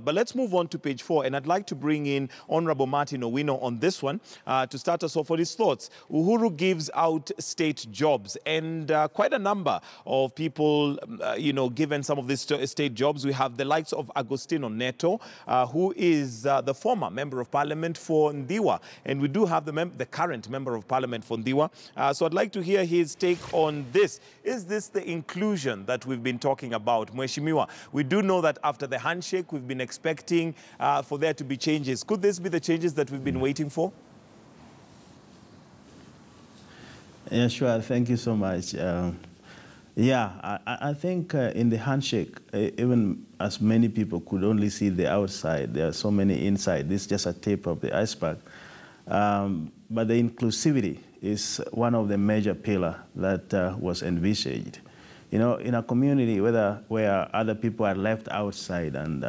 But let's move on to page 4, and I'd like to bring in Honorable Martin Owino on this one to start us off with his thoughts. Uhuru gives out state jobs, and quite a number of people, given some of these state jobs. We have the likes of Agostino Neto, who is the former member of parliament for Ndiwa, and we do have the current member of parliament for Ndiwa. So I'd like to hear his take on this. Is this the inclusion that we've been talking about, Mheshimiwa? We do know that after the handshake, we've been expecting for there to be changes. Could this be the changes that we've been waiting for? Yeah, sure. Thank you so much. I think in the handshake, even as many people could only see the outside, there are so many inside. This is just a tip of the iceberg. But the inclusivity is one of the major pillars that was envisaged. You know, in a community where other people are left outside and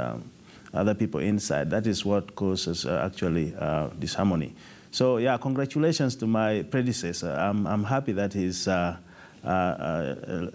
other people inside, that is what causes actually disharmony. So yeah, congratulations to my predecessor. I'm happy that he's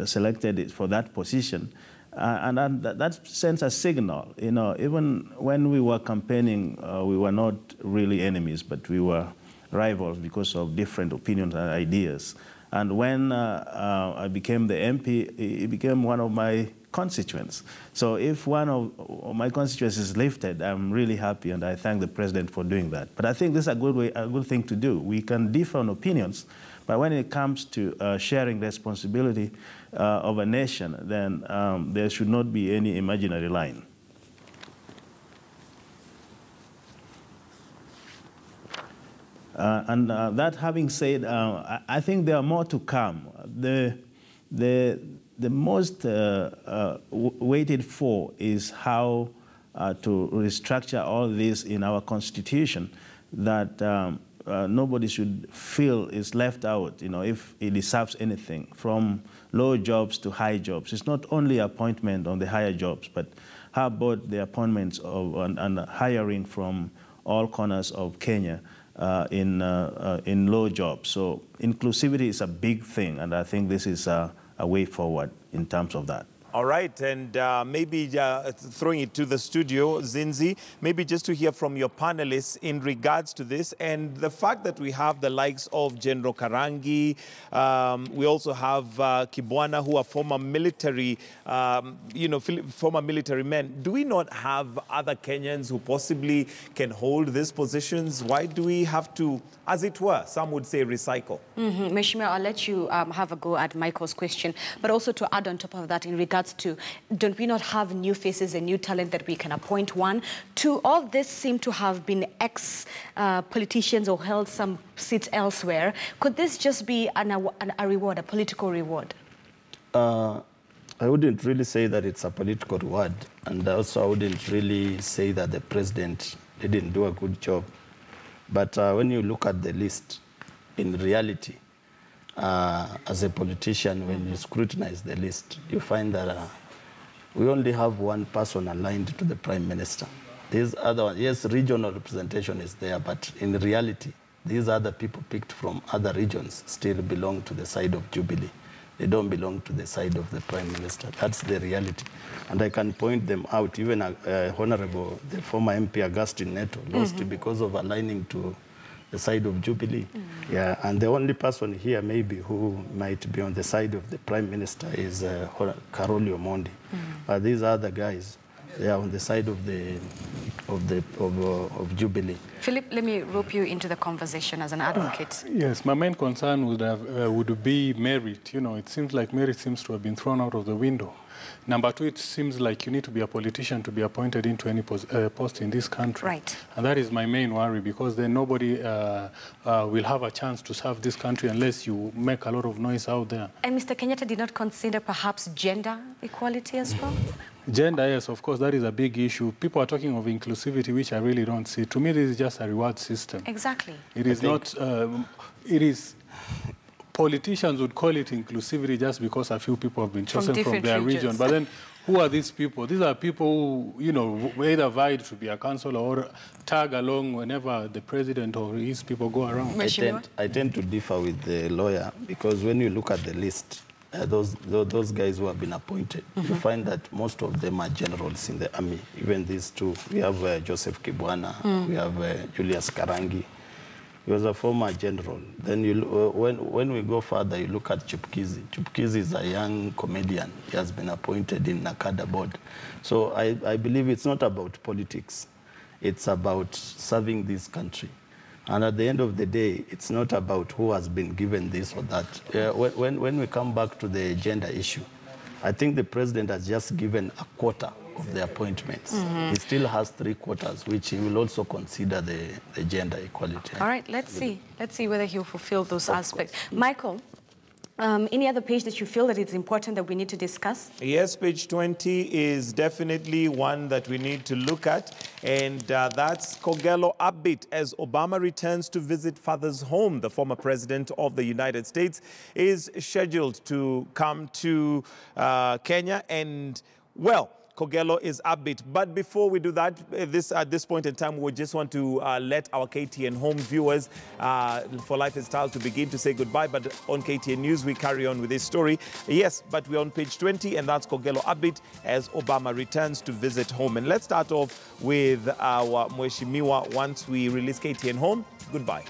selected for that position. And that sends a signal. You know, even when we were campaigning, we were not really enemies, but we were rivals because of different opinions and ideas. And when I became the MP, he became one of my constituents. So if one of my constituents is lifted, I'm really happy, and I thank the president for doing that. But I think this is a good thing to do. We can differ on opinions, but when it comes to sharing responsibility of a nation, then there should not be any imaginary line. That having said, I think there are more to come. The most waited for is how to restructure all this in our constitution, that nobody should feel is left out, you know, if he deserves anything, from low jobs to high jobs. It's not only appointment on the higher jobs, but how about the appointments of and hiring from all corners of Kenya in low jobs. So inclusivity is a big thing, and I think this is a way forward in terms of that. All right, and maybe throwing it to the studio, Zinzi, maybe just to hear from your panelists in regards to this and the fact that we have the likes of General Karangi, we also have Kibwana, who are former military, former military men. Do we not have other Kenyans who possibly can hold these positions? Why do we have to, as it were, some would say recycle? Mheshimiwa, I'll let you have a go at Michael's question, but also to add on top of that in regards to, don't we not have new faces and new talent that we can appoint? One. Two, all this seem to have been ex-politicians or held some seats elsewhere. Could this just be a reward, a political reward? I wouldn't really say that it's a political reward, and also I wouldn't really say that the president didn't do a good job. But when you look at the list, in reality, as a politician, when you scrutinize the list, you find that we only have one person aligned to the Prime Minister. These other ones, yes, regional representation is there, but in reality, these other people picked from other regions still belong to the side of Jubilee. They don't belong to the side of the Prime Minister. That's the reality. And I can point them out. Even Honorable, the former MP Agostino Neto, lost because of aligning to the side of Jubilee. Yeah, and the only person here maybe who might be on the side of the Prime Minister is Karoli Omondi. But these other guys, they are on the side of Jubilee. Philip, let me rope you into the conversation as an advocate. Yes, my main concern would be merit. You know, it seems like merit seems to have been thrown out of the window. Number two, it seems like you need to be a politician to be appointed into any post in this country. Right. And that is my main worry, because then nobody will have a chance to serve this country unless you make a lot of noise out there. And Mr. Kenyatta did not consider perhaps gender equality as well? Gender, yes, of course, that is a big issue. People are talking of inclusivity, which I really don't see. To me, this is just a reward system. Exactly. It is not, it is... Politicians would call it inclusivity just because a few people have been chosen from their region. But then, who are these people? These are people who, you know, either vied to be a councillor or tag along whenever the president or his people go around. I tend to differ with the lawyer, because when you look at the list, those guys who have been appointed, you find that most of them are generals in the army. Even these two, we have Joseph Kibwana, we have Julius Karangi. He was a former general. Then when we go further, you look at Chupkizi. Chupkizi is a young comedian. He has been appointed in Nakada board. So I believe it's not about politics. It's about serving this country. And at the end of the day, it's not about who has been given this or that. When we come back to the gender issue, I think the president has just given a quarter of the appointments. He still has 3/4, which he will also consider the gender equality. All right, let's see. Let's see whether he'll fulfill those aspects. Michael, any other page that you feel that it's important that we need to discuss? Yes, page 20 is definitely one that we need to look at. And that's Kogelo upbeat as Obama returns to visit father's home. The former president of the United States is scheduled to come to Kenya. And, well, Kogelo is upbeat. But before we do that, at this point in time, we just want to let our KTN home viewers for Life and Style to begin to say goodbye. But on KTN News, we carry on with this story. Yes, but we're on page 20, and that's Kogelo upbeat as Obama returns to visit home. And let's start off with our Mweshimiwa once we release KTN home. Goodbye.